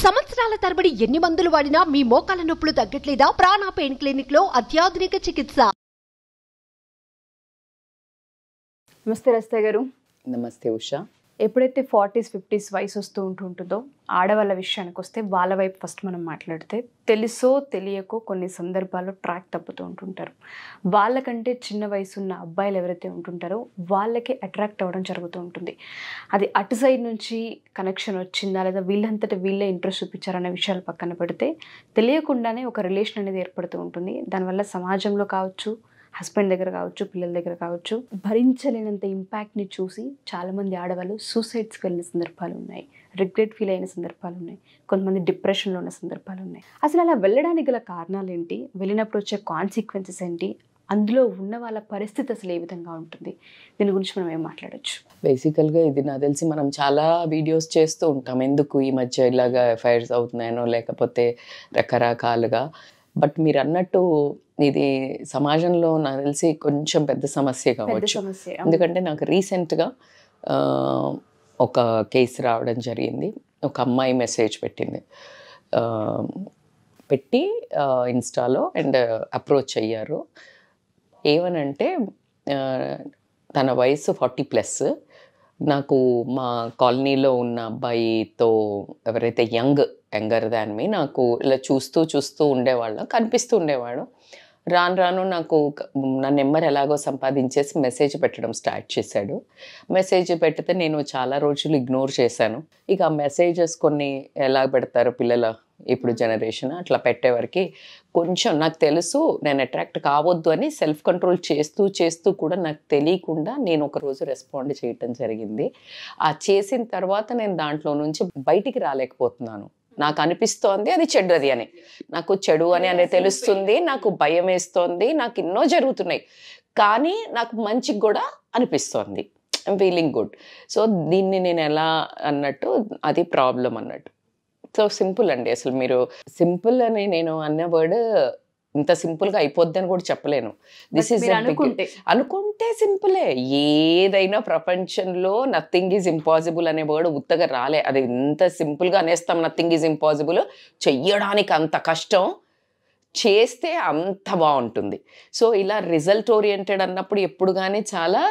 సంవత్సరాల తరబడి ఎన్ని మందులు వాడినా మీ మోకాల నొప్పులు తగ్గట్లేదా? ప్రాణ పెయిన్ క్లినిక్ లో అత్యాధునిక చికిత్స. నమస్తే రస్తా గారు. నమస్తే ఉషా. ఎప్పుడైతే 40s 50s వయసు వస్తూ ఉంటుందో ఆడవాళ్ళ విషయానికి వస్తే వాళ్ళ వైపు ఫస్ట్ మనం మాట్లాడితే తెలుసో తెలియకో కొన్ని సందర్భాల్లో ట్రాక్ తప్పుతూ ఉంటుంటారు. వాళ్ళకంటే చిన్న వయసు ఉన్న అబ్బాయిలు ఎవరైతే ఉంటుంటారో వాళ్ళకి అట్రాక్ట్ అవ్వడం జరుగుతూ ఉంటుంది. అది అటు సైడ్ నుంచి కనెక్షన్ వచ్చిందా లేదా వీళ్ళంతటా వీళ్ళే ఇంట్రెస్ట్ చూపించారనే విషయాలు పక్కన పెడితే తెలియకుండానే ఒక రిలేషన్ అనేది ఏర్పడుతూ ఉంటుంది. దానివల్ల సమాజంలో కావచ్చు, హస్బెండ్ దగ్గర కావచ్చు, పిల్లల దగ్గర కావచ్చు, భరించలేనంత ఇంపాక్ట్ని చూసి చాలామంది ఆడవాళ్ళు సూసైడ్స్కి వెళ్ళిన సందర్భాలు ఉన్నాయి, రిగ్రెట్ ఫీల్ అయిన సందర్భాలు ఉన్నాయి, కొంతమంది డిప్రెషన్లో ఉన్న సందర్భాలు ఉన్నాయి. అసలు అలా వెళ్ళడానికి గల కారణాలు ఏంటి, వెళ్ళినప్పుడు వచ్చే కాన్సిక్వెన్సెస్ ఏంటి, అందులో ఉన్న వాళ్ళ పరిస్థితి అసలు ఏ విధంగా ఉంటుంది, దీని గురించి మనం ఏం మాట్లాడచ్చు? బేసికల్గా ఇది నాకు తెలిసి మనం చాలా వీడియోస్ చేస్తూ ఉంటాం, ఎందుకు ఈ మధ్య ఇలాగా ఎఫ్ఐఆర్స్ అవుతున్నాయనో లేకపోతే రకరకాలుగా. బట్ మీరు అన్నట్టు ఇది సమాజంలో నాకు తెలిసి కొంచెం పెద్ద సమస్య కావచ్చు. ఎందుకంటే నాకు రీసెంట్గా ఒక కేసు రావడం జరిగింది. ఒక అమ్మాయి మెసేజ్ పెట్టి ఇన్స్టాలో అండ్ అప్రోచ్ అయ్యారు. ఏమనంటే తన వయసు 40+, నాకు మా కాలనీలో ఉన్న అబ్బాయితో ఎవరైతే యంగర్ దాన్ మీ నాకు ఇలా చూస్తూ ఉండేవాళ్ళం, కనిపిస్తూ ఉండేవాడు. రాను నాకు నా నెంబర్ ఎలాగో సంపాదించేసి మెసేజ్ పెట్టడం స్టార్ట్ చేశాడు. మెసేజ్ పెడితే నేను చాలా రోజులు ఇగ్నోర్ చేశాను. ఇక ఆ మెసేజెస్ కొన్ని ఎలా పెడతారు పిల్లల ఇప్పుడు జనరేషన్, అట్లా పెట్టేవారికి కొంచెం నాకు తెలుసు నేను అట్రాక్ట్ కావద్దు అని సెల్ఫ్ కంట్రోల్ చేస్తూ కూడా నాకు తెలియకుండా నేను ఒకరోజు రెస్పాండ్ చేయటం జరిగింది. ఆ చేసిన తర్వాత నేను దాంట్లో నుంచి బయటికి రాలేకపోతున్నాను. నాకు అనిపిస్తోంది అది చెడ్డది అని, నాకు చెడు అని తెలుస్తుంది, నాకు భయం వేస్తోంది, నాకు ఎన్నో జరుగుతున్నాయి, కానీ నాకు మంచిగా కూడా అనిపిస్తోంది, ఐఎమ్ ఫీలింగ్ గుడ్. సో దీన్ని నేను ఎలా అన్నట్టు అది ప్రాబ్లం అన్నట్టు. సో సింపుల్ అండి. అసలు మీరు సింపుల్ అని నేను అన్న వర్డ్ ఇంత సింపుల్గా అయిపోద్ది అని కూడా చెప్పలేను. దిస్ ఈజ్ అనుకుంటే సింపులే. ఏదైనా ప్రపంచంలో నథింగ్ ఈజ్ ఇంపాసిబుల్ అనే వర్డ్ ఉత్తగా రాలే. అది ఇంత సింపుల్గా అనేస్తాం, నథింగ్ ఈజ్ ఇంపాసిబుల్. చెయ్యడానికి అంత కష్టం, చేస్తే అంత బాగుంటుంది. సో ఇలా రిజల్ట్ ఓరియంటెడ్ అన్నప్పుడు ఎప్పుడు కానీ చాలా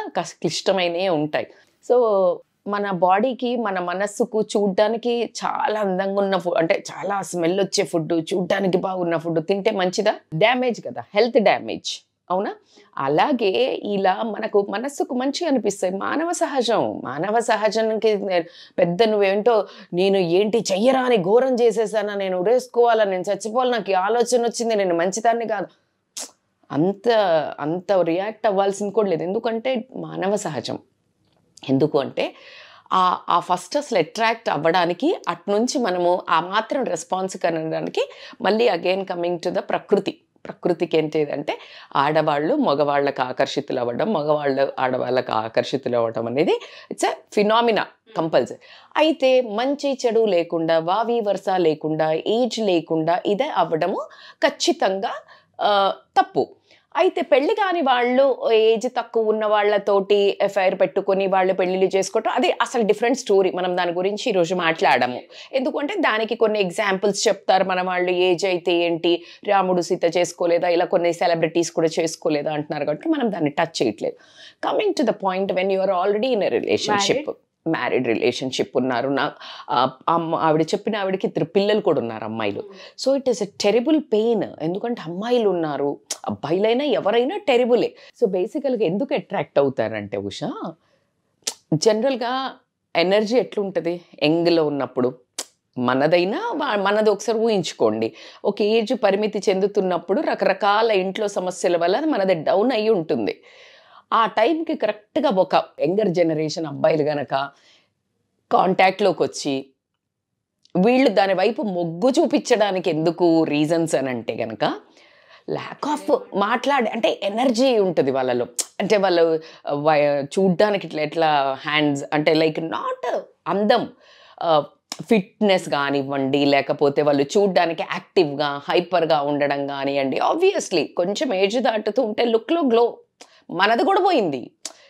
క్లిష్టమైనవి ఉంటాయి. సో మన బాడీకి, మన మనస్సుకు చూడ్డానికి చాలా అందంగా ఉన్న ఫుడ్, అంటే చాలా స్మెల్ వచ్చే ఫుడ్, చూడ్డానికి బాగున్న ఫుడ్ తింటే మంచిదా? డ్యామేజ్ కదా, హెల్త్ డ్యామేజ్, అవునా? అలాగే ఇలా మనకు మనస్సుకు మంచిగా అనిపిస్తాయి. మానవ సహజానికి పెద్ద నువ్వేంటో నేను ఏంటి చెయ్యరా అని ఘోరం చేసేసానా, నేను ఉరేసుకోవాలా, నేను చచ్చిపోవాలి, నాకు ఈ ఆలోచన వచ్చింది, నేను మంచిదాన్ని కాదు, అంత రియాక్ట్ అవ్వాల్సింది కూడా లేదు. ఎందుకంటే మానవ సహజం. ఎందుకు అంటే ఆ ఫస్ట్ అసలు అట్రాక్ట్ అవ్వడానికి అట్నుంచి మనము ఆ మాత్రం రెస్పాన్స్ కనడానికి మళ్ళీ అగైన్ కమింగ్ టు ద ప్రకృతికి ఏంటిదంటే ఆడవాళ్ళు మగవాళ్ళకు ఆకర్షితులు అవ్వడం, మగవాళ్ళు ఆడవాళ్ళకు ఆకర్షితులు అవ్వడం అనేది ఇట్స్ ఎ ఫినామినా, కంపల్సరీ. అయితే మంచి చెడు లేకుండా, వావి వరుస లేకుండా, ఏజ్ లేకుండా ఇదే అవ్వడము ఖచ్చితంగా తప్పు. అయితే పెళ్లి కాని వాళ్ళు, ఏజ్ తక్కువ ఉన్న వాళ్ళతోటి ఎఫ్ఐఆర్ పెట్టుకొని వాళ్ళు పెళ్లిళ్ళు చేసుకోవటం అది అసలు డిఫరెంట్ స్టోరీ. మనం దాని గురించి ఈరోజు మాట్లాడము. ఎందుకంటే దానికి కొన్ని ఎగ్జాంపుల్స్ చెప్తారు మన వాళ్ళు. ఏజ్ అయితే ఏంటి, రాముడు సీత చేసుకోలేదా, ఇలా కొన్ని సెలబ్రిటీస్ కూడా చేసుకోలేదా అంటున్నారు, కాబట్టి మనం దాన్ని టచ్ చేయట్లేదు. Coming to the point, when you are already in a relationship, married relationship ఉన్నారు, ఆవిడ చెప్పిన ఆవిడకి 3 పిల్లలు కూడా ఉన్నారు, అమ్మాయిలు. So it is a terrible pain. ఎందుకంటే అమ్మాయిలు ఉన్నారు, అబ్బాయిలైనా ఎవరైనా టెరిబులే. సో బేసికల్గా ఎందుకు అట్రాక్ట్ అవుతారంటే ఉషా, జనరల్గా ఎనర్జీ ఎట్లుంటుంది యంగ్లో ఉన్నప్పుడు, మనది ఒకసారి ఊహించుకోండి. ఒక ఏజ్ పరిమితి చెందుతున్నప్పుడు రకరకాల ఇంట్లో సమస్యల వల్ల మనది డౌన్ అయ్యి ఉంటుంది. ఆ టైంకి కరెక్ట్గా ఒక యంగర్ జనరేషన్ అబ్బాయిలు కనుక కాంటాక్ట్లోకి వచ్చి వీళ్ళు దాని వైపు మొగ్గు చూపించడానికి ఎందుకు రీజన్స్ అని అంటే కనుక ల్యాక్ ఆఫ్ అంటే ఎనర్జీ ఉంటుంది వాళ్ళలో. అంటే వాళ్ళు చూడ్డానికి ఎట్లా హ్యాండ్స్ అంటే లైక్ నాట్ అందం, ఫిట్నెస్ కానివ్వండి, లేకపోతే వాళ్ళు చూడ్డానికి యాక్టివ్గా హైపర్గా ఉండడం కానివ్వండి. ఆబ్వియస్లీ కొంచెం ఏజ్ దాటుతూ ఉంటే లుక్లో గ్లో, మనది కూడా పోయింది.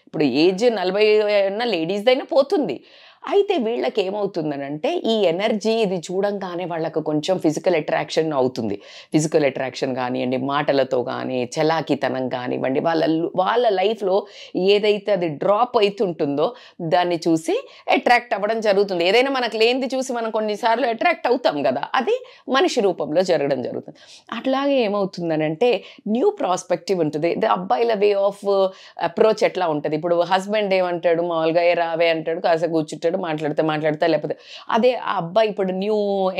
ఇప్పుడు ఏజ్ 40 ఉన్న లేడీస్దైనా పోతుంది. అయితే వీళ్ళకి ఏమవుతుందనంటే ఈ ఎనర్జీ ఇది చూడంగానే వాళ్ళకు కొంచెం ఫిజికల్ అట్రాక్షన్ అవుతుంది. ఫిజికల్ అట్రాక్షన్ కానివ్వండి, మాటలతో కానీ, చలాకితనం కానివ్వండి, వాళ్ళ లైఫ్లో ఏదైతే అది డ్రాప్ అవుతుంటుందో దాన్ని చూసి అట్రాక్ట్ అవ్వడం జరుగుతుంది. ఏదైనా మనకు లేనిది చూసి మనం కొన్నిసార్లు అట్రాక్ట్ అవుతాం కదా, అది మనిషి రూపంలో జరగడం జరుగుతుంది. అట్లాగే ఏమవుతుందనంటే న్యూ ప్రాస్పెక్టివ్ ఉంటుంది. అబ్బాయిల వే ఆఫ్ అప్రోచ్ ఎట్లా ఉంటుంది, ఇప్పుడు హస్బెండ్ ఏమంటాడు, మామూలుగా ఏ రావే అంటాడు, కాసేపు కూర్చుంటాడు, మాట్లాడతా లేకపోతే అదే ఆ అబ్బాయి ఇప్పుడు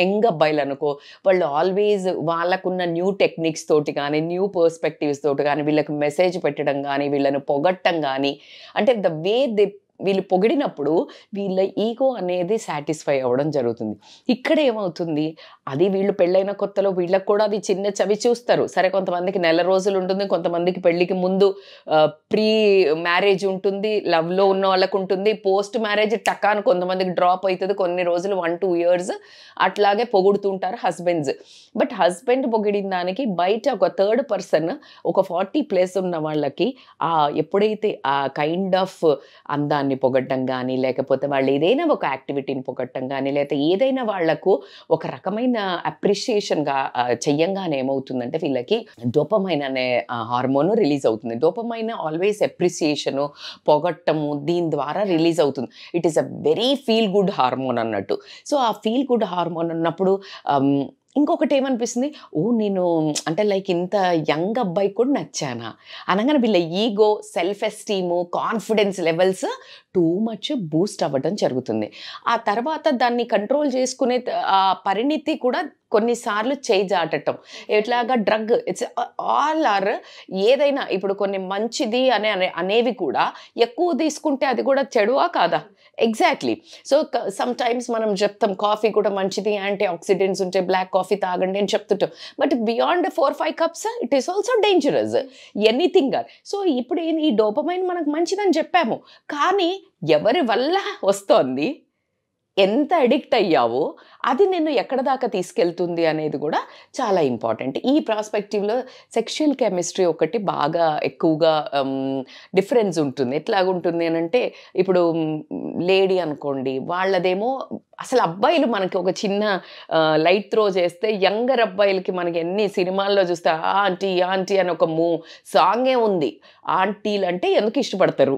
యంగ్ అబ్బాయిలు అనుకో, వాళ్ళు ఆల్వేస్ వాళ్ళకున్న న్యూ టెక్నిక్స్ తోటి కానీ, న్యూ పర్స్పెక్టివ్స్ తోటి కానీ, వీళ్ళకి మెసేజ్ పెట్టడం కానీ, వీళ్ళని పొగట్టం కానీ, అంటే ద వే వీళ్ళు పొగిడినప్పుడు వీళ్ళ ఈగో అనేది సాటిస్ఫై అవ్వడం జరుగుతుంది. ఇక్కడ ఏమవుతుంది, అది వీళ్ళు పెళ్ళైన కొత్తలో వీళ్ళకి కూడా అది చిన్న చవి చూస్తారు. సరే, కొంతమందికి నెల రోజులు ఉంటుంది, కొంతమందికి పెళ్ళికి ముందు ప్రీ మ్యారేజ్ ఉంటుంది, లవ్లో ఉన్న వాళ్ళకు ఉంటుంది, పోస్ట్ మ్యారేజ్ టకాను కొంతమందికి డ్రాప్ అవుతుంది, కొన్ని రోజులు 1-2 years అట్లాగే పొగుడుతుంటారు హస్బెండ్స్. బట్ హస్బెండ్ పొగిడిన దానికి బయట ఒక థర్డ్ పర్సన్, ఒక 40+ ఉన్న వాళ్ళకి ఎప్పుడైతే ఆ కైండ్ ఆఫ్ అందాన్ని పొగట్టం కానీ, లేకపోతే వాళ్ళు ఏదైనా ఒక యాక్టివిటీని పొగట్టం కానీ, లేకపోతే ఏదైనా వాళ్లకు ఒక రకమైన అప్రిషియేషన్గా చెయ్యంగానే ఏమవుతుందంటే వీళ్ళకి డోపమైన్ అనే హార్మోన్ రిలీజ్ అవుతుంది. డోపమైన్ ఆల్వేస్ అప్రిసియేషను, పొగట్టము, దీని ద్వారా రిలీజ్ అవుతుంది. It is a very feel good hormone అన్నట్టు. సో ఆ ఫీల్ గుడ్ హార్మోన్ అన్నప్పుడు ఇంకొకటి ఏమనిపిస్తుంది, నేను అంటే లైక్ ఇంత యంగ్ అబ్బాయి కూడా నచ్చానా అనగానే వీళ్ళ ego, self esteem, confidence levels too much Boost అవ్వడం జరుగుతుంది. ఆ తర్వాత దాన్ని కంట్రోల్ చేసుకునే పరిణితి కూడా కొన్నిసార్లు చేజాటటం, ఎట్లాగా డ్రగ్, ఇట్స్ ఆల్ ఆర్ ఏదైనా ఇప్పుడు కొన్ని మంచిది అనేవి కూడా ఎక్కువ తీసుకుంటే అది కూడా చెడువా కాదా? ఎగ్జాక్ట్లీ. సో సమ్ టైమ్స్ మనం చెప్తాం కాఫీ కూడా మంచిది, యాంటీ ఆక్సిడెంట్స్ ఉంటే బ్లాక్ కాఫీ తాగండి అని చెప్తుంటాం. But beyond 4-5 cups it is also dangerous, anything. So ఇప్పుడు ఈ డోపమైన్ మనకు మంచిదని చెప్పాము, కానీ ఎవరి వల్ల వస్తోంది, ఎంత అడిక్ట్ అయ్యావో అది నిన్ను ఎక్కడ దాకా తీసుకెళ్తుంది అనేది కూడా చాలా ఇంపార్టెంట్. ఈ ప్రాస్పెక్టివ్లో సెక్షువల్ కెమిస్ట్రీ ఒకటి బాగా ఎక్కువగా డిఫరెన్స్ ఉంటుంది. ఎట్లాగుంటుంది అని అంటే, ఇప్పుడు లేడీ అనుకోండి, వాళ్ళదేమో అసలు అబ్బాయిలు మనకి ఒక చిన్న లైట్ త్రో చేస్తే యంగర్ అబ్బాయిలకి మనకి ఎన్ని సినిమాల్లో చూస్తే ఆంటీ ఆంటీ అని ఒక సాంగే ఉంది. ఆంటీలు అంటే ఎందుకు ఇష్టపడతారు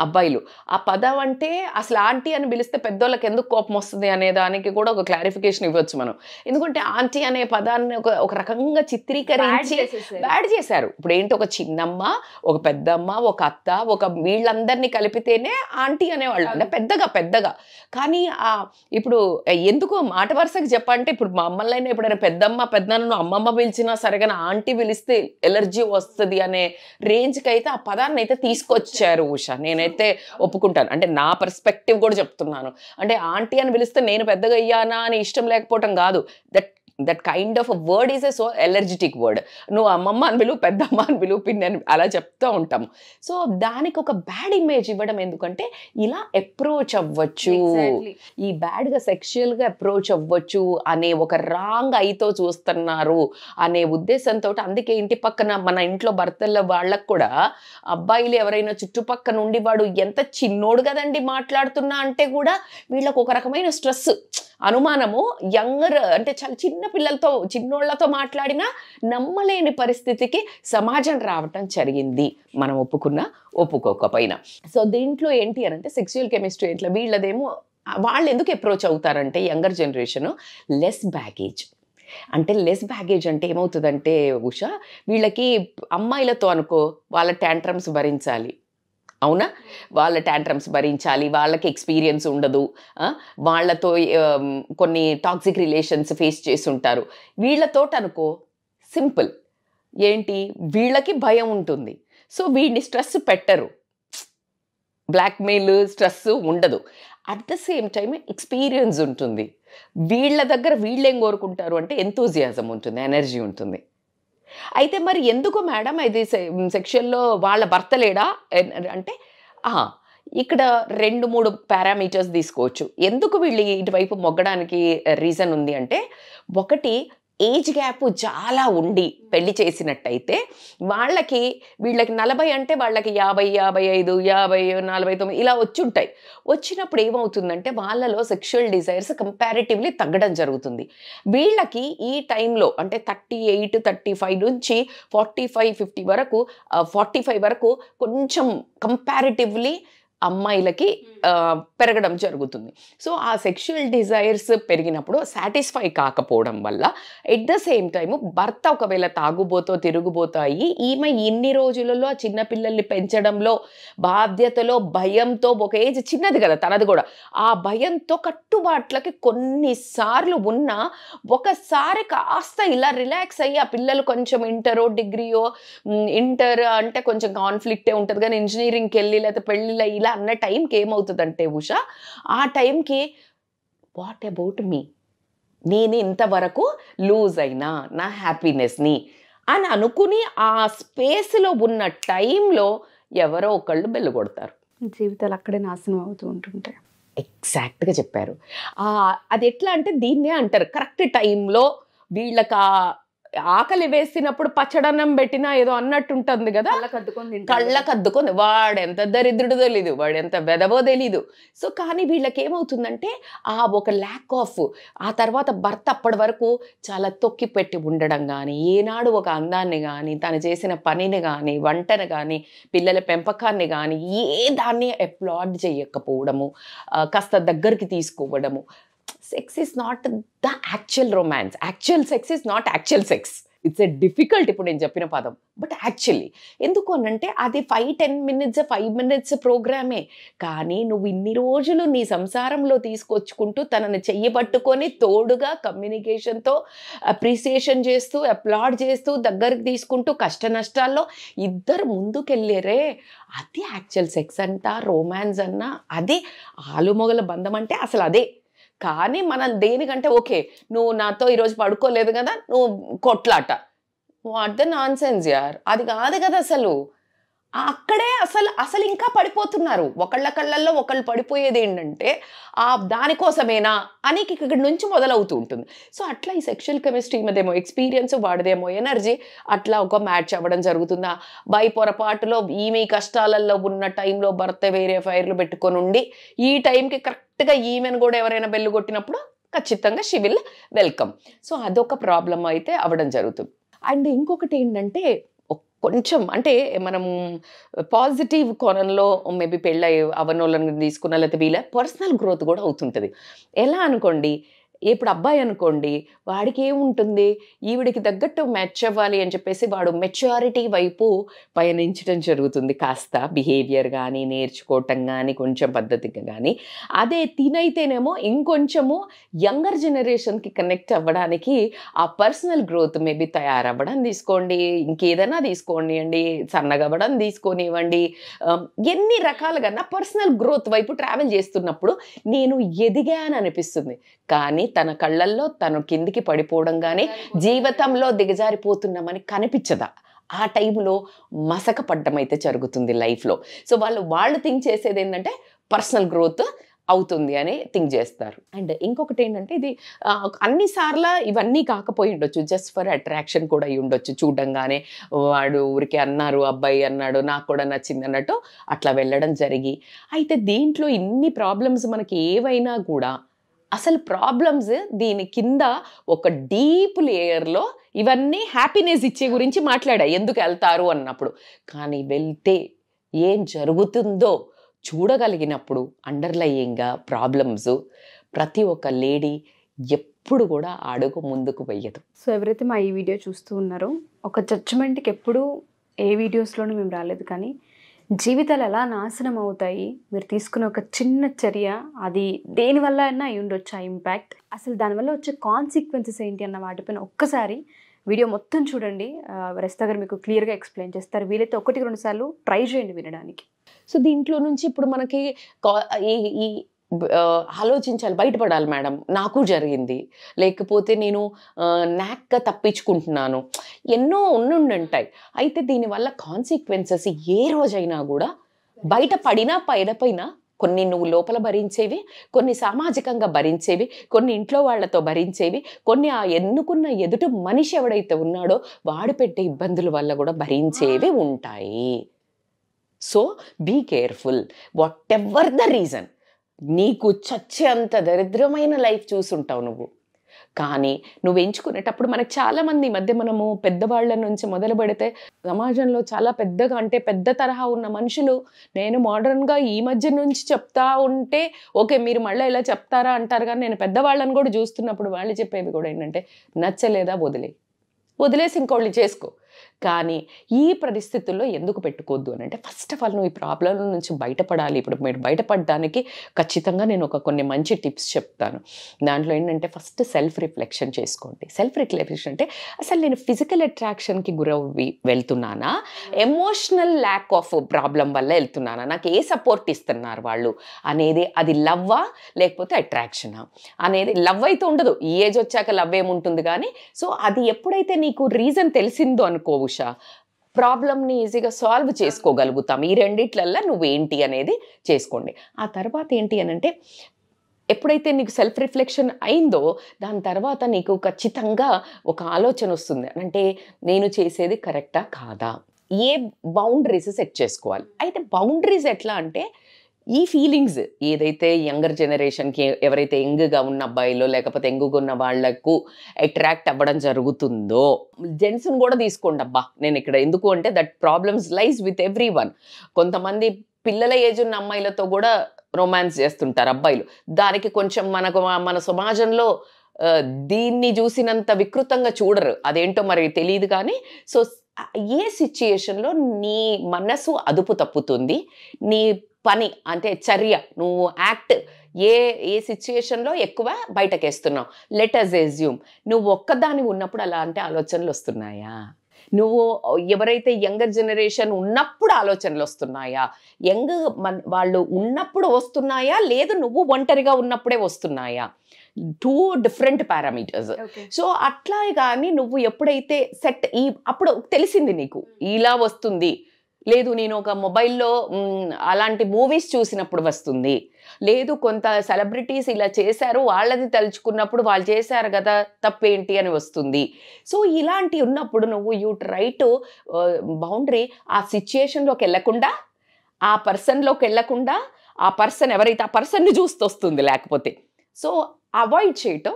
అబ్బాయిలు? ఆ పదం అంటే అసలు ఆంటీ అని పిలిస్తే పెద్దోళ్ళకి ఎందుకు కోపం వస్తుంది అనే దానికి కూడా ఒక క్లారిఫికేషన్ ఇవ్వచ్చు మనం. ఎందుకంటే ఆంటీ అనే పదాన్ని ఒక రకంగా చిత్రీకరించి బ్యాడ్ చేశారు. ఇప్పుడు ఏంటి, ఒక చిన్నమ్మ, ఒక పెద్దమ్మ, ఒక అత్త, ఒక వీళ్ళందరినీ కలిపితేనే ఆంటీ అనేవాళ్ళు, అంటే పెద్దగా. కానీ ఇప్పుడు ఎందుకు మాట వరుసకి చెప్పంటే, ఇప్పుడు మా అమ్మలైనా ఎప్పుడైనా పెద్దమ్మ అమ్మమ్మ పిలిచినా సరిగా ఆంటీ పిలిస్తే ఎలర్జీ వస్తుంది అనే రేంజ్కి అయితే ఆ పదాన్ని అయితే తీసుకొచ్చారు ఉషా. నేనైతే ఒప్పుకుంటాను, అంటే నా పర్స్పెక్టివ్ కూడా చెప్తున్నాను. అంటే ఆంటీ అని పిలిస్తే నేను పెద్దగా అయ్యానా అని ఇష్టం లేకపోవటం కాదు, that kind of a word is a so allergic word. నువ్వు అమ్మమ్మ అని పిలువు, పెద్దమ్మ అని పిలువు, పిన్ని అని అలా చెప్తూ ఉంటాము. సో దానికి ఒక బ్యాడ్ ఇమేజ్ ఇవ్వడం ఎందుకంటే, ఇలా అప్రోచ్ అవ్వచ్చు, ఈ బ్యాడ్గా సెక్షువల్గా అప్రోచ్ అవ్వచ్చు అనే ఒక రాంగ్ ఐతో చూస్తున్నారు అనే ఉద్దేశంతో, అందుకే ఇంటి పక్కన మన ఇంట్లో భర్తల వాళ్ళకు కూడా అబ్బాయిలు ఎవరైనా చుట్టుపక్కన ఉండి వాడు ఎంత చిన్నోడు కదండి మాట్లాడుతున్నా అంటే కూడా వీళ్ళకు ఒక రకమైన స్ట్రెస్, అనుమానము. యంగర్ అంటే చాలా చిన్న పిల్లలతో, చిన్నోళ్లతో మాట్లాడినా నమ్మలేని పరిస్థితికి సమాజం రావటం జరిగింది, మనం ఒప్పుకోకపోయినా. సో దీంట్లో ఏంటి అని అంటే, సెక్సువల్ కెమిస్ట్రీ ఇట్లా వీళ్ళదేమో వాళ్ళు ఎందుకు అప్రోచ్ అవుతారంటే, యంగర్ జనరేషను లెస్ బ్యాగేజ్. అంటే లెస్ బ్యాగేజ్ అంటే ఏమవుతుందంటే ఉషా, వీళ్ళకి అమ్మాయిలతో అనుకో వాళ్ళ ట్యాంట్రమ్స్ భరించాలి, అవునా? వాళ్ళ ట్యాంట్రమ్స్ భరించాలి, వాళ్ళకి ఎక్స్పీరియన్స్ ఉండదు, వాళ్ళతో కొన్ని టాక్సిక్ రిలేషన్స్ ఫేస్ చేసి ఉంటారు. వీళ్ళతో అనుకో సింపుల్, ఏంటి, వీళ్ళకి భయం ఉంటుంది, సో వీడిని స్ట్రెస్ పెట్టరు, బ్లాక్మెయిల్ స్ట్రెస్ ఉండదు. At the same time experience ఉంటుంది. వీళ్ళ దగ్గర వీళ్ళేం కోరుకుంటారు అంటే ఎంతూజియాజం ఉంటుంది, ఎనర్జీ ఉంటుంది. అయితే మరి ఎందుకు మేడం ఇది సెక్షన్లో వాళ్ళ భర్త లేడా అంటే, ఇక్కడ 2-3 పారామీటర్స్ తీసుకోవచ్చు ఎందుకు వీళ్ళు ఇటువైపు మొగ్గడానికి రీజన్ ఉంది అంటే, ఒకటి ఏజ్ గ్యాప్ చాలా ఉండి పెళ్లి చేసినట్టయితే వీళ్ళకి 40 అంటే వాళ్ళకి 50, 55, 50, 49 ఇలా వచ్చుంటాయి. వచ్చినప్పుడు ఏమవుతుందంటే వాళ్ళలో సెక్షువల్ డిజైర్స్ కంపారిటివ్లీ తగ్గడం జరుగుతుంది. వీళ్ళకి ఈ టైంలో అంటే 38, 35 నుంచి 45, 50 వరకు 45 వరకు కొంచెం కంపారిటివ్లీ అమ్మాయిలకి పెరగడం జరుగుతుంది. సో ఆ సెక్షువల్ డిజైర్స్ పెరిగినప్పుడు సాటిస్ఫై కాకపోవడం వల్ల ఎట్ ద సేమ్ టైమ్ భర్త ఒకవేళ తాగుబోతో తిరుగుబోతో అయ్యి ఈమె ఇన్ని రోజులలో ఆ చిన్నపిల్లల్ని పెంచడంలో బాధ్యతలో భయంతో, ఒక ఏజ్ చిన్నది కదా తనది కూడా, ఆ భయంతో కట్టుబాట్లకి కొన్నిసార్లు ఉన్నా ఒకసారి కాస్త ఇలా రిలాక్స్ అయ్యి ఆ పిల్లలు కొంచెం ఇంటర్ అంటే కొంచెం కాన్ఫ్లిక్టే ఉంటుంది కానీ ఇంజనీరింగ్కి వెళ్ళి లేకపోతే పెళ్ళిళ్ళ ఇలా అన్న టైంకి ఏమవుతుందంటే ఉషా, ఆ టైంకి వాట్ అబౌట్ మీ, నేను ఇంతవరకు లూజ్ అయినా నా హ్యాపీనెస్ని అని అనుకుని ఆ స్పేస్లో ఉన్న టైంలో ఎవరో ఒకళ్ళు బెల్లు కొడతారు. జీవితాలు అక్కడే నాశనం అవుతూ ఉంటుంటాయి. ఎగ్జాక్ట్గా చెప్పారు. అది ఎట్లా అంటే దీన్నే అంటారు కరెక్ట్ టైంలో వీళ్ళకి ఆకలి వేసినప్పుడు పచ్చడన్నం పెట్టినా ఏదో అన్నట్టు ఉంటుంది కదా, కళ్ళకద్దుకొని వాడెంత దరిద్రుడు తెలీదు, వాడెంత వెదవో తెలీదు. సో కానీ వీళ్ళకి ఏమవుతుందంటే ఆ ఒక ల్యాక్ ఆఫ్, ఆ తర్వాత భర్త అప్పటి వరకు చాలా తొక్కి పెట్టి ఉండడం కానీ, ఏనాడు ఒక అందాన్ని కానీ, తను చేసిన పనిని కానీ, వంటను కానీ, పిల్లల పెంపకాన్ని కానీ ఏ దాన్ని అప్లాడ్ చేయకపోవడము, కాస్త దగ్గరికి తీసుకోవడము. Sex is not the actual romance. Actual sex is not actual sex. It's a difficult ఇప్పుడు నేను చెప్పిన పదం. బట్ యాక్చువల్లీ ఎందుకు అనంటే అది 5-10 minutes 5 minutes ప్రోగ్రామే. కానీ నువ్వు ఇన్ని రోజులు నీ సంసారంలో తీసుకొచ్చుకుంటూ తనని చెయ్యబట్టుకొని తోడుగా కమ్యూనికేషన్తో అప్రిసియేషన్ చేస్తూ అప్లాడ్ చేస్తూ దగ్గరికి తీసుకుంటూ కష్ట నష్టాల్లో ఇద్దరు ముందుకెళ్ళారే, అది యాక్చువల్ సెక్స్ అంట, రొమాన్స్ అన్న, అది ఆలుమొగల బంధం అంటే అసలు అదే. కానీ మనం దేనికంటే ఓకే నువ్వు నాతో ఈరోజు పడుకోలేదు కదా నువ్వు కొట్లాట, వాట్ ద నాన్ సెన్స్ యార్, అది కాదు కదా అసలు. అక్కడే అసలు ఇంకా పడిపోతున్నారు. ఒకళ్ళ కళ్ళల్లో ఒకళ్ళు పడిపోయేది ఏంటంటే దానికోసమేనా అని ఇక్కడి నుంచి మొదలవుతూ ఉంటుంది. సో అట్లా ఈ సెక్షువల్ కెమిస్ట్రీ మదేమో ఎక్స్పీరియన్స్, వాడిదేమో ఎనర్జీ, అట్లా ఒక మ్యాచ్ అవ్వడం జరుగుతుందా. బై పొరపాటులో ఈమె కష్టాలలో ఉన్న టైంలో భర్త వేరే ఫైర్లు పెట్టుకొని ఉండి ఈ టైంకి కరెక్ట్గా ఈమెను కూడా ఎవరైనా బెల్లు కొట్టినప్పుడు ఖచ్చితంగా షీ విల్ వెల్కమ్. సో అదొక ప్రాబ్లం అయితే అవ్వడం జరుగుతుంది. అండ్ ఇంకొకటి ఏంటంటే కొంచెం అంటే మనం పాజిటివ్ కోణంలో మేబీ పెళ్ళి అవనోళ్ళని తీసుకున్న లేకపోతే వీళ్ళ పర్సనల్ గ్రోత్ కూడా అవుతుంటుంది. ఎలా అనుకోండి, ఇప్పుడు అబ్బాయి అనుకోండి, వాడికి ఏముంటుంది, ఈవిడికి తగ్గట్టు మ్యాచ్ అవ్వాలి అని చెప్పేసి వాడు మెచ్యూరిటీ వైపు పయనించడం జరుగుతుంది. కాస్త బిహేవియర్ కానీ నేర్చుకోవటం కానీ కొంచెం పద్ధతిగా కానీ. అదే తినైతేనేమో ఇంకొంచెము యంగర్ జనరేషన్కి కనెక్ట్ అవ్వడానికి ఆ పర్సనల్ గ్రోత్ మేబీ తయారవ్వడం తీసుకోండి, ఇంకేదైనా తీసుకోండి అండి, సన్నగవ్వడం తీసుకొనివ్వండి, ఎన్ని రకాలుగా నా పర్సనల్ గ్రోత్ వైపు ట్రావెల్ చేస్తున్నప్పుడు నేను ఎదిగాను అనిపిస్తుంది. కానీ తన కళ్ళల్లో తను కిందికి పడిపోవడం కానీ జీవితంలో దిగజారిపోతున్నామని కనిపించదా. ఆ టైంలో మసక పడ్డం అయితే జరుగుతుంది లైఫ్లో. సో వాళ్ళు థింక్ చేసేది ఏంటంటే పర్సనల్ గ్రోత్ అవుతుంది అని థింక్ చేస్తారు. అండ్ ఇంకొకటి ఏంటంటే ఇది అన్నిసార్లు ఇవన్నీ కాకపోయి ఉండొచ్చు, జస్ట్ ఫర్ అట్రాక్షన్ కూడా అయి ఉండొచ్చు. చూడంగానే వాడు ఊరికే అన్నారు, అబ్బాయి అన్నాడు, నాకు కూడా నచ్చింది అన్నట్టు అట్లా వెళ్ళడం జరిగి. అయితే దీంట్లో ఇన్ని ప్రాబ్లమ్స్ మనకి ఏవైనా కూడా అసలు ప్రాబ్లమ్స్ దీని కింద ఒక డీప్ లేయర్లో ఇవన్నీ హ్యాపీనెస్ ఇచ్చే గురించి మాట్లాడా ఎందుకు వెళ్తారు అన్నప్పుడు. కానీ వెళ్తే ఏం జరుగుతుందో చూడగలిగినప్పుడు అండర్లయింగ్గా ప్రాబ్లమ్స్ ప్రతి ఒక్క లేడీ ఎప్పుడు కూడా అడుగు ముందుకు వెయ్యదు. సో ఎవరైతే మా ఈ వీడియో చూస్తూ ఉన్నారో ఒక జడ్జిమెంట్కి ఎప్పుడు ఏ వీడియోస్లోనూ మేము రాలేదు, కానీ జీవితాలు ఎలా నాశనం అవుతాయి, మీరు తీసుకునే ఒక చిన్న చర్య అది దేనివల్ల అయినా అయి ఉండొచ్చు ఆ ఇంపాక్ట్, అసలు దానివల్ల వచ్చే కాన్సిక్వెన్సెస్ ఏంటి అన్న వాటిపైన ఒక్కసారి వీడియో మొత్తం చూడండి. రస్తా గారు మీకు క్లియర్గా ఎక్స్ప్లెయిన్ చేస్తారు. వీలైతే 1-2 సార్లు ట్రై చేయండి వినడానికి. సో దీంట్లో నుంచి ఇప్పుడు మనకి ఈ ఆలోచించాలి, బయటపడాలి. మేడం నాకు జరిగింది, లేకపోతే నేను నాక్గా తప్పించుకుంటున్నాను, ఎన్నో ఉండుంటాయి. అయితే దీనివల్ల కాన్సిక్వెన్సెస్ ఏ రోజైనా కూడా బయట పడినా పైన కొన్ని నువ్వు లోపల భరించేవి, కొన్ని సామాజికంగా భరించేవి, కొన్ని ఇంట్లో వాళ్ళతో భరించేవి, కొన్ని ఆ ఎన్నుకున్న ఎదుటి మనిషి ఎవడైతే ఉన్నాడో వాడు పెట్టే ఇబ్బందుల వల్ల కూడా భరించేవి ఉంటాయి. So be careful. Whatever the reason, నీకు చచ్చేంత దరిద్రమైన లైఫ్ చూసుంటావు నువ్వు, కానీ నువ్వు ఎంచుకునేటప్పుడు మనకు చాలామంది ఈ మధ్య మనము పెద్దవాళ్ళ నుంచి మొదలు పెడితే సమాజంలో చాలా పెద్దగా అంటే పెద్ద తరహా ఉన్న మనుషులు నేను మోడర్న్గా ఈ మధ్య నుంచి చెప్తా ఉంటే ఓకే మీరు మళ్ళీ ఇలా చెప్తారా అంటారు, కానీ నేను పెద్దవాళ్ళని కూడా చూస్తున్నప్పుడు వాళ్ళు చెప్పేవి కూడా ఏంటంటే నచ్చలేదా వదిలేసి ఇంకోళ్ళని చేసుకో. కానీ ఈ పరిస్థితుల్లో ఎందుకు పెట్టుకోవద్దు అని అంటే ఫస్ట్ ఆఫ్ ఆల్ నువ్వు ఈ ప్రాబ్లం నుంచి బయటపడాలి. ఇప్పుడు మీరు బయటపడడానికి ఖచ్చితంగా నేను కొన్ని మంచి టిప్స్ చెప్తాను. దాంట్లో ఏంటంటే ఫస్ట్ సెల్ఫ్ రిఫ్లెక్షన్ చేసుకోండి. సెల్ఫ్ రిఫ్లెక్షన్ అంటే అసలు నేను ఫిజికల్ అట్రాక్షన్కి గురవి వెళ్తున్నానా, ఎమోషనల్ ల్యాక్ ఆఫ్ ప్రాబ్లం వల్ల వెళ్తున్నానా, నాకు ఏ సపోర్ట్ ఇస్తున్నారు వాళ్ళు అనేది, అది లవ్వా లేకపోతే అట్రాక్షనా అనేది. లవ్ అయితే ఉండదు, ఈ ఏజ్ వచ్చాక లవ్ ఏముంటుంది, కానీ సో అది ఎప్పుడైతే నీకు రీజన్ తెలిసిందో అనుకో ఉషా, ప్రాబ్లమ్ని ఈజీగా సాల్వ్ చేసుకోగలుగుతాం. ఈ రెండిట్లల్లో నువ్వేంటి అనేది చేసుకోండి. ఆ తర్వాత ఏంటి అని అంటే ఎప్పుడైతే నీకు సెల్ఫ్ రిఫ్లెక్షన్ అయిందో దాని తర్వాత నీకు ఖచ్చితంగా ఒక ఆలోచన వస్తుంది, అంటే నేను చేసేది కరెక్టా కాదా, ఏ బౌండరీస్ సెట్ చేసుకోవాలి. అయితే బౌండరీస్ ఎట్లా అంటే ఈ ఫీలింగ్స్ ఏదైతే యంగర్ జనరేషన్కి ఎవరైతే యంగ్గా ఉన్న అబ్బాయిలో లేకపోతే యంగ్గా ఉన్న వాళ్లకు అట్రాక్ట్ అవ్వడం జరుగుతుందో, జెంట్స్ని కూడా తీసుకోండి అబ్బా. నేను ఇక్కడ ఎందుకు అంటే that problems లైజ్ with every one. కొంతమంది పిల్లల ఏజ్ ఉన్న అమ్మాయిలతో కూడా రొమాన్స్ చేస్తుంటారు అబ్బాయిలు. దానికి కొంచెం మన సమాజంలో దీన్ని చూసినంత వికృతంగా చూడరు, అదేంటో మరి తెలియదు. కానీ సో ఏ సిచ్యుయేషన్లో నీ మనసు అదుపు తప్పుతుంది, నీ పని అంటే చర్య నువ్వు యాక్ట్ ఏ సిచ్యుయేషన్లో ఎక్కువ బయటకేస్తున్నావు. లెట్ అస్ ఎజ్యూమ్ నువ్వు ఒక్కదాని ఉన్నప్పుడు అలాంటి ఆలోచనలు వస్తున్నాయా, నువ్వు ఎవరైతే యంగర్ జనరేషన్ ఉన్నప్పుడు ఆలోచనలు వస్తున్నాయా, వాళ్ళు ఉన్నప్పుడు వస్తున్నాయా, లేదు నువ్వు ఒంటరిగా ఉన్నప్పుడే వస్తున్నాయా, 2 డిఫరెంట్ పారామీటర్స్. సో అట్లా కానీ నువ్వు ఎప్పుడైతే అప్పుడు తెలిసింది నీకు ఇలా వస్తుంది, లేదు నేను ఒక మొబైల్లో అలాంటి మూవీస్ చూసినప్పుడు వస్తుంది, లేదు కొంత సెలబ్రిటీస్ ఇలా చేశారు వాళ్ళది తలుచుకున్నప్పుడు వాళ్ళు చేశారు కదా తప్పేంటి అని వస్తుంది. సో ఇలాంటి ఉన్నప్పుడు నువ్వు యూ ట్రై టు బౌండరీ ఆ సిచ్యుయేషన్లోకి వెళ్ళకుండా, ఆ పర్సన్లోకి వెళ్ళకుండా, ఆ పర్సన్ ఎవరైతే ఆ పర్సన్ని చూస్తూ వస్తుంది లేకపోతే, సో అవాయిడ్ చేయటం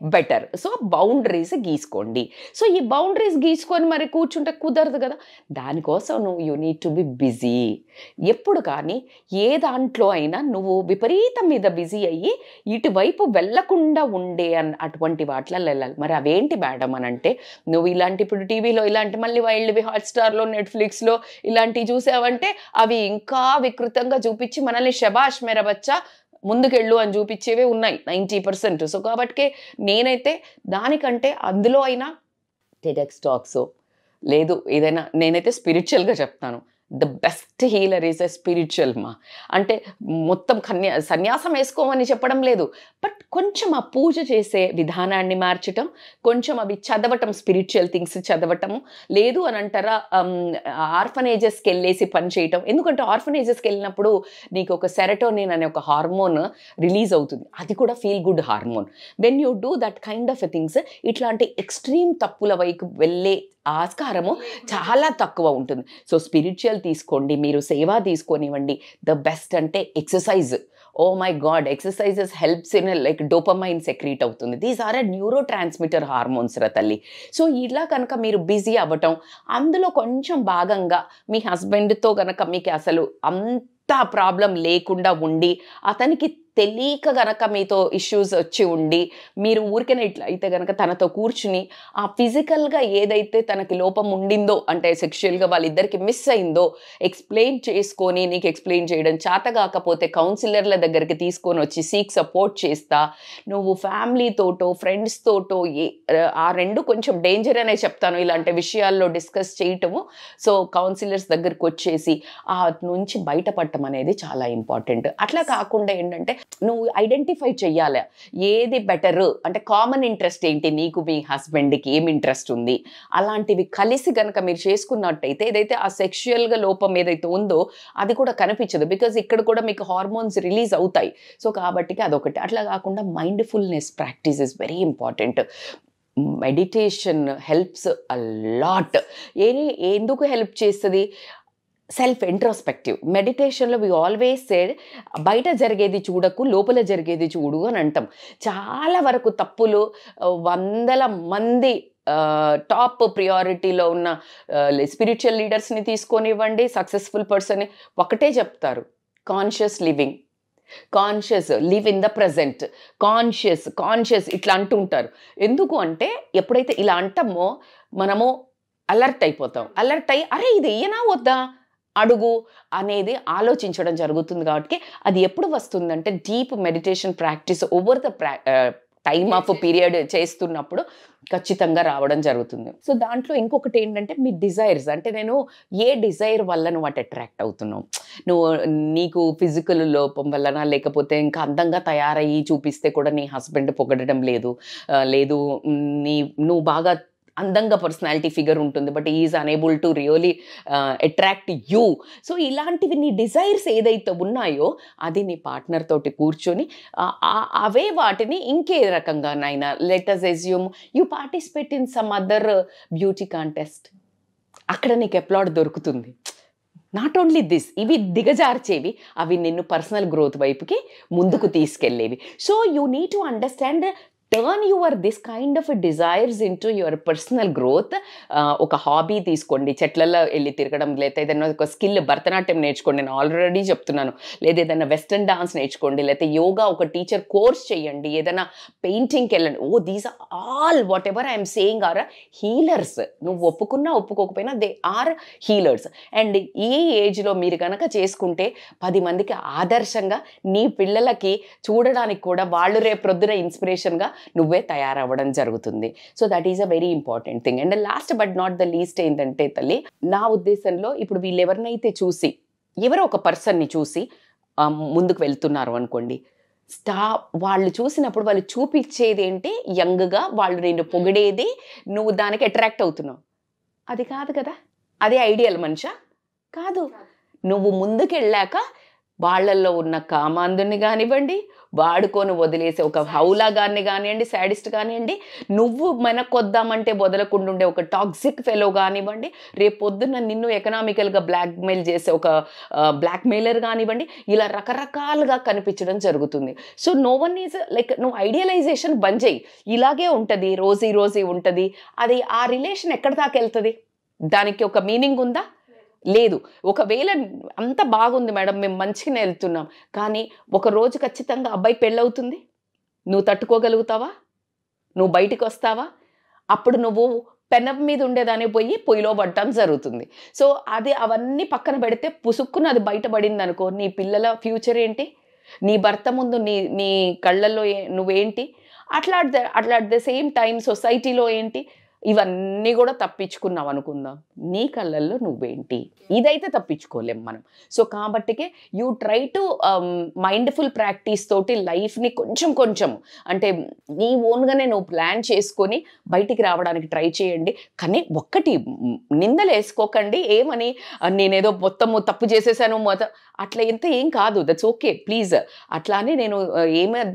బెటర్. సో బౌండరీస్ గీసుకోండి. సో ఈ బౌండరీస్ గీసుకొని మరి కూర్చుంటే కుదరదు కదా, దానికోసం నువ్వు you need to be busy. ఎప్పుడు కానీ ఏ దాంట్లో అయినా నువ్వు విపరీతం మీద బిజీ అయ్యి ఇటువైపు వెళ్ళకుండా ఉండే అటువంటి వాటిలో వెళ్ళాలి. మరి అవేంటి మేడం అని అంటే నువ్వు ఇలాంటి ఇప్పుడు టీవీలో ఇలాంటి మళ్ళీ వైల్డ్వి హాట్స్టార్లో నెట్ఫ్లిక్స్లో ఇలాంటివి చూసావంటే అవి ఇంకా వికృతంగా చూపించి మనల్ని శబాష్ మేరా బచ్చా ముందుకెళ్ళు అని చూపించేవే ఉన్నాయి 90%. సో కాబట్టి నేనైతే దానికంటే అందులో అయినా టెడెక్స్ టాక్స్ లేదు ఏదైనా, నేనైతే స్పిరిచువల్గా చెప్తాను, the best healer is a spiritual మా. అంటే మొత్తం సన్యాసం వేసుకోమని చెప్పడం లేదు, బట్ కొంచెం ఆ పూజ చేసే విధానాన్ని మార్చటం, కొంచెం అవి చదవటం, స్పిరిచువల్ థింగ్స్ చదవటము, లేదు అని అంటారా ఆర్ఫనేజెస్కి వెళ్ళేసి పని చేయటం. ఎందుకంటే ఆర్ఫనేజెస్కి వెళ్ళినప్పుడు నీకు ఒక సెరటోనిన్ అనే ఒక హార్మోన్ రిలీజ్ అవుతుంది, అది కూడా feel good hormone. When you do that kind of things ఇట్లాంటి ఎక్స్ట్రీమ్ తప్పుల వైపు వెళ్ళే ఆస్కారము చాలా తక్కువ ఉంటుంది. సో స్పిరిచువల్ తీసుకోండి, మీరు సేవ తీసుకొనివ్వండి. ద బెస్ట్ అంటే exercise. Oh my God, exercises helps in like dopamine secrete అవుతుంది. These are a neuro transmitter hormones రా తల్లి. సో ఇలా కనుక మీరు బిజీ అవ్వటం, అందులో కొంచెం భాగంగా మీ హస్బెండ్తో కనుక మీకు అసలు అంత ప్రాబ్లం లేకుండా ఉండి అతనికి తెలియక గనక మీతో ఇష్యూస్ వచ్చి ఉండి మీరు ఊరికనే ఇట్లా అయితే గనక తనతో కూర్చుని ఆ ఫిజికల్గా ఏదైతే తనకి లోపం ఉండిందో అంటే సెక్షువల్గా వాళ్ళిద్దరికి మిస్ అయిందో ఎక్స్ప్లెయిన్ చేసుకొని, నీకు ఎక్స్ప్లెయిన్ చేయడం చేత కాకపోతే కౌన్సిలర్ల దగ్గరికి తీసుకొని వచ్చి సీక్ సపోర్ట్ చేస్తా, నువ్వు ఫ్యామిలీతోటో ఫ్రెండ్స్ తోటో ఆ రెండు కొంచెం డేంజర్ అనే చెప్తాను ఇలాంటి విషయాల్లో డిస్కస్ చేయటము. సో కౌన్సిలర్స్ దగ్గరికి వచ్చేసి ఆ నుంచి బయటపడటం అనేది చాలా ఇంపార్టెంట్. అట్లా కాకుండా ఏంటంటే నువ్వు ఐడెంటిఫై చెయ్యాలి ఏది బెటర్, అంటే కామన్ ఇంట్రెస్ట్ ఏంటి, నీకు మీ హస్బెండ్కి ఏం ఇంట్రెస్ట్ ఉంది, అలాంటివి కలిసి కనుక మీరు చేసుకున్నట్టయితే ఏదైతే ఆ సెక్షువల్గా లోపం ఏదైతే ఉందో అది కూడా కనిపించదు. బికాజ్ ఇక్కడ కూడా మీకు హార్మోన్స్ రిలీజ్ అవుతాయి. సో కాబట్టి అదొకటి. అట్లా కాకుండా mindfulness practice is very important. Meditation helps a lot. ఎందుకు హెల్ప్ చేస్తుంది? Self introspective. మెడిటేషన్లో వి ఆల్వేస్ సేడ్ బయట జరిగేది చూడకు, లోపల జరిగేది చూడు అని అంటాం. చాలా వరకు తప్పులు వందల మంది టాప్ ప్రియారిటీలో ఉన్న స్పిరిచువల్ లీడర్స్ని తీసుకొనివ్వండి, సక్సెస్ఫుల్ పర్సన్ ఒకటే చెప్తారు, conscious living, conscious, live in the present, conscious ఇట్లా అంటుంటారు. ఎందుకు అంటే ఎప్పుడైతే ఇలా అంటామో మనము అలర్ట్ అయిపోతాం. అలర్ట్ అయ్యి అరే ఇది ఏనా వద్దా అడుగు అనేది ఆలోచించడం జరుగుతుంది. కాబట్టి అది ఎప్పుడు వస్తుందంటే deep meditation practice over the time of period చేస్తున్నప్పుడు ఖచ్చితంగా రావడం జరుగుతుంది. సో దాంట్లో ఇంకొకటి ఏంటంటే మీ డిజైర్స్, అంటే నేను ఏ డిజైర్ వల్ల నువ్వు అటు అట్రాక్ట్ అవుతున్నావు, నీకు ఫిజికల్ లోపం వలన, లేకపోతే ఇంకా అందంగా తయారయ్యి చూపిస్తే కూడా నీ హస్బెండ్ పొగడడం లేదు, నువ్వు బాగా అందంగా పర్సనాలిటీ ఫిగర్ ఉంటుంది but is unable to really attract you. So ఇలాంటివి నీ డిజైర్స్ ఏదైతే ఉన్నాయో అది నీ పార్ట్నర్ తోటి కూర్చొని అవే వాటిని ఇంకే రకంగానైనా, let us assume you participate in some other beauty contest, అక్కడ నీకు అప్లాడ్ దొరుకుతుంది. నాట్ ఓన్లీ దిస్, ఇవి దిగజార్చేవి, అవి నిన్ను పర్సనల్ గ్రోత్ వైపుకి ముందుకు తీసుకెళ్ళేవి. So you need to understand, turn this kind of desires into your personal growth. ఒక హాబీ తీసుకోండి, చెట్లలో వెళ్ళి తిరగడం, లేదా ఏదైనా ఒక స్కిల్, భరతనాట్యం నేర్చుకోండి, నేను ఆల్రెడీ చెప్తున్నాను, లేదా ఏదైనా వెస్టర్న్ డాన్స్ నేర్చుకోండి, లేకపోతే యోగా ఒక టీచర్ కోర్స్ చేయండి, ఏదైనా పెయింటింగ్కి వెళ్ళండి. These are all whatever I'm saying are healers. నువ్వు ఒప్పుకున్నా ఒప్పుకోకపోయినా దే ఆర్ హీలర్స్. అండ్ ఈ ఏజ్లో మీరు కనుక చేసుకుంటే 10 మందికి ఆదర్శంగా, నీ పిల్లలకి చూడడానికి కూడా వాళ్ళు రేపు ప్రొద్దున ఇన్స్పిరేషన్గా నువ్వే తయారవ్వడం జరుగుతుంది. So that is a very important thing. And last but not the least ఏంటంటే తల్లి, నా ఉద్దేశంలో ఇప్పుడు వీళ్ళు ఎవరినైతే చూసి, ఎవరో ఒక పర్సన్ని చూసి ముందుకు వెళ్తున్నారు అనుకోండి, వాళ్ళు చూసినప్పుడు వాళ్ళు చూపించేది ఏంటి, యంగ్గా వాళ్ళు నిన్ను పొగిడేది, నువ్వు దానికి అట్రాక్ట్ అవుతున్నావు, అది కాదు కదా. అదే ఐడియల్ మనిషా కాదు. నువ్వు ముందుకెళ్ళాక వాళ్ళల్లో ఉన్న కామాంధుని కానివ్వండి, వాడుకొని వదిలేసే ఒక హౌలాగాన్ని కానివ్వండి, సాడిస్ట్ కానివ్వండి, నువ్వు మెనకొద్దామంటే వదలకుండా ఉండే ఒక టాక్సిక్ ఫెలో కానివ్వండి, రేపు పొద్దున్న నిన్ను ఎకనామికల్గా బ్లాక్మెయిల్ చేసే ఒక బ్లాక్మెయిలర్ కానివ్వండి, ఇలా రకరకాలుగా కనిపించడం జరుగుతుంది. So no one is like, నువ్వు ఐడియలైజేషన్ బంద్ చేయి. ఇలాగే ఉంటుంది, రోజీ ఉంటుంది, అది ఆ రిలేషన్ ఎక్కడి దాకా వెళ్తుంది? దానికి ఒక మీనింగ్ ఉందా? లేదు. ఒకవేళ అంత బాగుంది మేడం, మేము మంచిగానే వెళ్తున్నాం, కానీ ఒక రోజు ఖచ్చితంగా అబ్బాయి పెళ్ళవుతుంది, నువ్వు తట్టుకోగలుగుతావా? నువ్వు బయటికి వస్తావా? అప్పుడు నువ్వు పెనం మీద ఉండేదాన్ని పోయి పొయ్యిలో పడటం జరుగుతుంది. సో అవన్నీ పక్కన పెడితే పుసుక్కున అది బయటపడింది అనుకో, నీ పిల్లల ఫ్యూచర్ ఏంటి? నీ భర్త ముందు నీ కళ్ళల్లో నువ్వేంటి? అట్లా అట్ ద సేమ్ టైం సొసైటీలో ఏంటి? ఇవన్నీ కూడా తప్పించుకున్నావు అనుకుందాం, నీ కళ్ళల్లో నువ్వేంటి? ఇదైతే తప్పించుకోలేం మనం. సో కాబట్టికే you try to mindful practice తోటి లైఫ్ని కొంచెం అంటే నీ ఓన్గానే నువ్వు ప్లాన్ చేసుకొని బయటికి రావడానికి ట్రై చేయండి. కానీ ఒక్కటి నిందలు వేసుకోకండి, ఏమని నేనేదో మొత్తము తప్పు చేసేసాను అట్లా ఏం కాదు, దట్స్ ఓకే ప్లీజ్. అట్లా అని నేను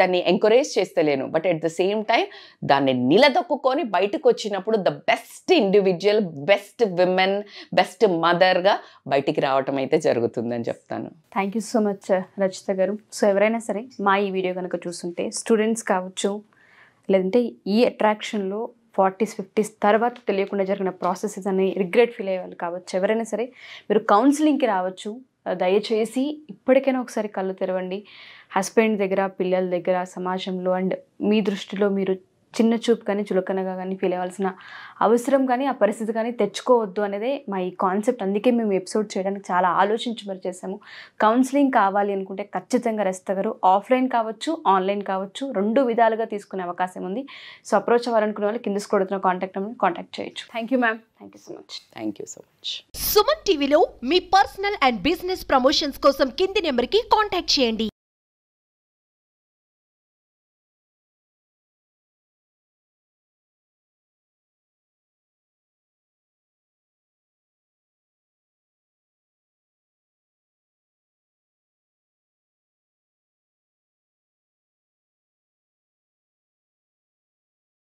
దాన్ని ఎంకరేజ్ చేస్తలేను, but at the same time దాన్ని నిలదొక్కుకొని బయటకు వచ్చినప్పుడు the best individual, best women, best మదర్గా బయటికి రావటం అయితే జరుగుతుందని చెప్తాను. Thank you so much Rachita గారు. సో ఎవరైనా సరే మా ఈ వీడియో కనుక చూస్తుంటే, స్టూడెంట్స్ కావచ్చు, లేదంటే ఈ అట్రాక్షన్లో 40s 50s తర్వాత తెలియకుండా జరిగిన ప్రాసెసెస్ అని రిగ్రెట్ ఫీల్ అయ్యే వాళ్ళు కావచ్చు, ఎవరైనా సరే మీరు కౌన్సిలింగ్కి రావచ్చు. దయచేసి ఇప్పటికైనా ఒకసారి కళ్ళు తెరవండి. హస్బెండ్ దగ్గర, పిల్లల దగ్గర, సమాజంలో అండ్ మీ దృష్టిలో మీరు చిన్న చూపు కానీ చులకనగా కానీ ఫీల్ అవ్వాల్సిన అవసరం కానీ ఆ పరిస్థితి కానీ తెచ్చుకోవద్దు అనేదే మా ఈ కాన్సెప్ట్. అందుకే మేము ఎపిసోడ్ చేయడానికి చాలా ఆలోచించి మరి చేసాము. కౌన్సిలింగ్ కావాలి అనుకుంటే ఖచ్చితంగా రచిత గారు ఆఫ్లైన్ కావచ్చు, ఆన్లైన్ కావచ్చు, 2 విధాలుగా తీసుకునే అవకాశం ఉంది. సో అప్రోచ్ అవ్వాలనుకునే వాళ్ళు కింద స్క్రోల్ కాంటాక్ట్ నెంబర్ని కాంటాక్ట్ చేయొచ్చు. Thank you ma'am. Thank you so much. Thank you so much. Suman టీవీలో మీ పర్సనల్ అండ్ బిజినెస్ ప్రమోషన్స్ కోసం కింది నెంబర్కి కాంటాక్ట్ చేయండి.